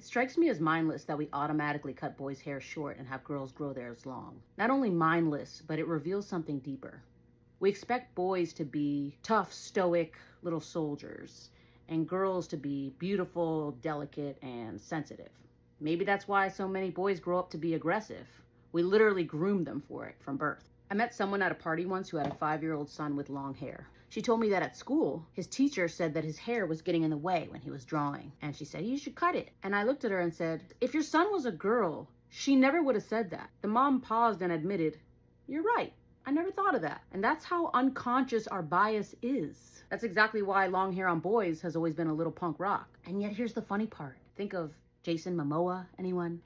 It strikes me as mindless that we automatically cut boys' hair short and have girls grow theirs long. Not only mindless, but it reveals something deeper. We expect boys to be tough, stoic little soldiers, and girls to be beautiful, delicate, and sensitive. Maybe that's why so many boys grow up to be aggressive. We literally groom them for it from birth. I met someone at a party once who had a 5-year-old son with long hair. She told me that at school, his teacher said that his hair was getting in the way when he was drawing. And she said, you should cut it. And I looked at her and said, if your son was a girl, she never would have said that. The mom paused and admitted, you're right. I never thought of that. And that's how unconscious our bias is. That's exactly why long hair on boys has always been a little punk rock. And yet here's the funny part. Think of Jason Momoa, anyone?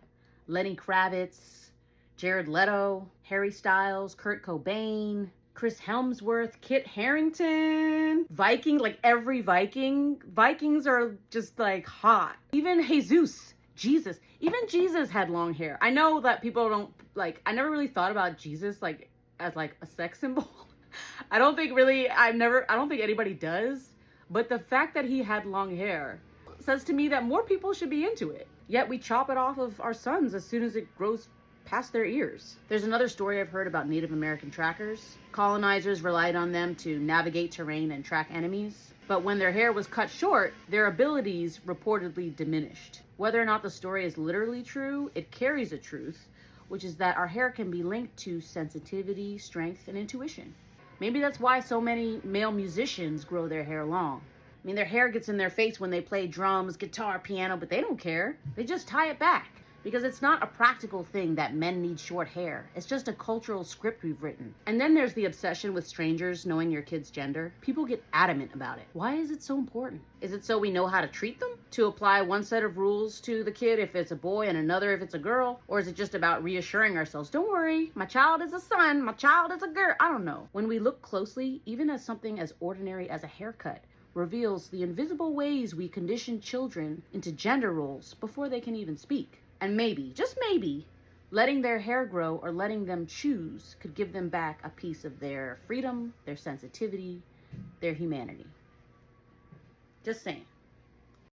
Lenny Kravitz, Jared Leto, Harry Styles, Kurt Cobain, Chris Hemsworth, Kit Harington, Viking, like every Viking. Vikings are just like hot. Even Jesus, even Jesus had long hair. I know that people don't like, I never really thought about Jesus like as like a sex symbol. I don't think anybody does. But the fact that he had long hair says to me that more people should be into it. Yet we chop it off of our sons as soon as it grows past their ears. There's another story I've heard about Native American trackers. Colonizers relied on them to navigate terrain and track enemies. But when their hair was cut short, their abilities reportedly diminished. Whether or not the story is literally true, it carries a truth, which is that our hair can be linked to sensitivity, strength, and intuition. Maybe that's why so many male musicians grow their hair long. I mean, their hair gets in their face when they play drums, guitar, piano, but they don't care. They just tie it back. Because it's not a practical thing that men need short hair. It's just a cultural script we've written. And then there's the obsession with strangers knowing your kid's gender. People get adamant about it. Why is it so important? Is it so we know how to treat them? To apply one set of rules to the kid if it's a boy and another if it's a girl? Or is it just about reassuring ourselves, don't worry, my child is a son, my child is a girl? I don't know. When we look closely, even as something as ordinary as a haircut reveals the invisible ways we condition children into gender roles before they can even speak. And maybe, just maybe, letting their hair grow or letting them choose could give them back a piece of their freedom, their sensitivity, their humanity. Just saying.